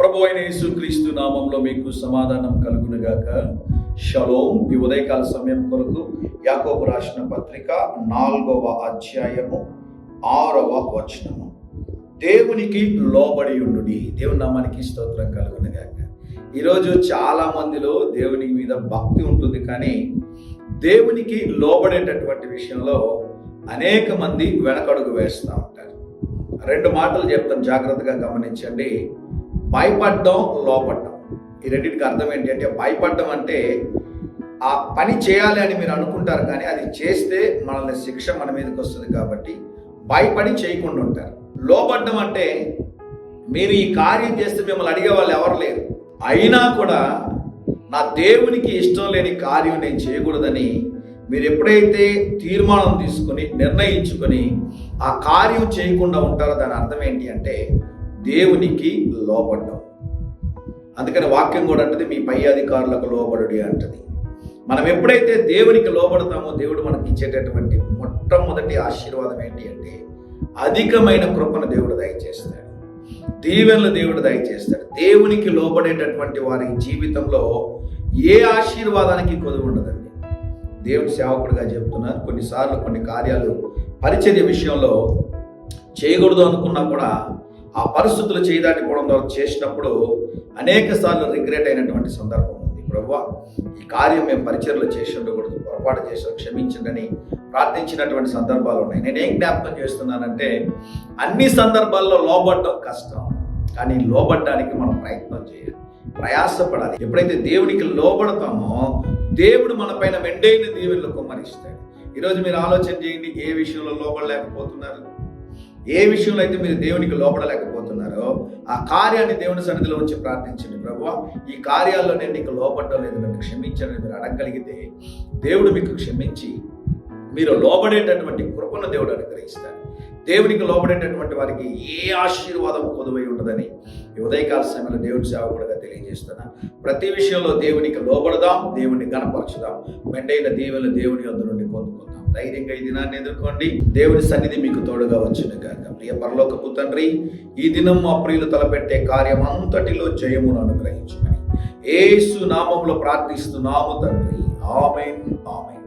ప్రభు అయిన యేసుక్రీస్తు నామంలో మీకు సమాధానం కలుగునుగాక. షలోమ్. ఈ ఉదయకాల సమయం కొరకు యాకోబు రాసిన పత్రిక 4వ అధ్యాయము 6వ వచనము. దేవునికి లోబడి ఉండుడి. దేవుని నామానికి స్తోత్రం కలుగునుగాక. ఈరోజు చాలా మందిలో దేవుని మీద భక్తి ఉంటుంది, కానీ దేవునికి లోబడేటటువంటి విషయంలో అనేక మంది వెనకడుగు వేస్తూ ఉంటారు. 2 మాటలు చెప్తాను, జాగ్రత్తగా గమనించండి. భయపడడం, లోపడడం. ఈ రెండింటికి అర్థం ఏంటి అంటే, భయపడడం అంటే ఆ పని చేయాలి అని మీరు అనుకుంటారు, కానీ అది చేస్తే మనల్ని శిక్ష మన మీదకి వస్తుంది కాబట్టి భయపడి చేయకుండా ఉంటారు. లోబడడం అంటే మీరు ఈ కార్యం చేస్తే మిమ్మల్ని అడిగే వాళ్ళు ఎవరు లేరు, అయినా కూడా నా దేవునికి ఇష్టం లేని కార్యం నేను చేయకూడదని మీరు ఎప్పుడైతే తీర్మానం తీసుకొని నిర్ణయించుకొని ఆ కార్యం చేయకుండా ఉంటారో దాని అర్థం ఏంటి అంటే దేవునికి లోబడ్డం. అందుకని వాక్యం కూడా అంటది, మీ పై అధికారులకు లోబడుడి అంటది. మనం ఎప్పుడైతే దేవునికి లోబడతామో దేవుడు మనకి ఇచ్చేటటువంటి మొట్టమొదటి ఆశీర్వాదం ఏంటి అంటే అధికమైన కృపను దేవుడు దయచేస్తాడు, దీవెనలు దేవుడు దయచేస్తాడు. దేవునికి లోబడేటటువంటి వారి జీవితంలో ఏ ఆశీర్వాదానికి కొదువు ఉండదండి. దేవుని సేవకుడిగా చెప్తున్నారు, కొన్నిసార్లు కొన్ని కార్యాలు పరిచర్య విషయంలో చేయకూడదు అనుకున్నా కూడా ఆ పరిస్థితులు చేయదాటిపోవడం ద్వారా చేసినప్పుడు అనేక సార్లు రిగ్రెట్ అయినటువంటి సందర్భం ఉంది. ప్రభువా, ఈ కార్యం మేము పరిచర్యలో చేసి ఉండకూడదు, పొరపాటు చేసి క్షమించండి ప్రార్థించినటువంటి సందర్భాలు ఉన్నాయి. నేనేం జ్ఞాపకం చేస్తున్నానంటే, అన్ని సందర్భాల్లో లోబడడం కష్టం, కానీ లోబడడానికి మనం ప్రయత్నం చేయాలి, ప్రయాసపడాలి. ఎప్పుడైతే దేవునికి లోబడతామో దేవుడు మన పైన మెండైన దీవెనలు కుమ్మరిస్తాడు. ఈరోజు మీరు ఆలోచన చేయండి, ఏ విషయంలో లోబడలేకపోతున్నారు, ఏ విషయంలో అయితే మీరు దేవునికి లోబడలేకపోతున్నారో ఆ కార్యాన్ని దేవుని సన్నిధిలో ఉంచి ప్రార్థించండి. ప్రభువా, ఈ కార్యాల్లో నేను నీకు లోబడడం లేదు, నన్ను క్షమించండి మీరు అడగగలిగితే దేవుడు మీకు క్షమించి మీరు లోబడేటటువంటి కృపను దేవుడు అనుగ్రహిస్తాడు. దేవునికి లోబడేటటువంటి వారికి ఏ ఆశీర్వాదం కొదువై ఉండదని ఈ ఉదయకాల సమయంలో దేవుని సేవకుడిగా తెలియజేస్తున్నా. ప్రతి విషయంలో దేవునికి లోబడదాం, దేవుని గణపరచుదాం, మెండైన దీవెనలు దేవుని యొద్ద నుండి పొందుకుందాం. ధైర్యంగా ఈ దినాన్ని ఎదుర్కోండి. దేవుని సన్నిధి మీకు తోడుగా వచ్చును గాక. ప్రియ పరలోకపు తండ్రి, ఈ దినం మా ప్రియులు తలపెట్టే కార్యం అంతటిలో జయమును అనుగ్రహించమని యేసు నామములో ప్రార్థిస్తున్నాము తండ్రి. ఆమేన్, ఆమేన్.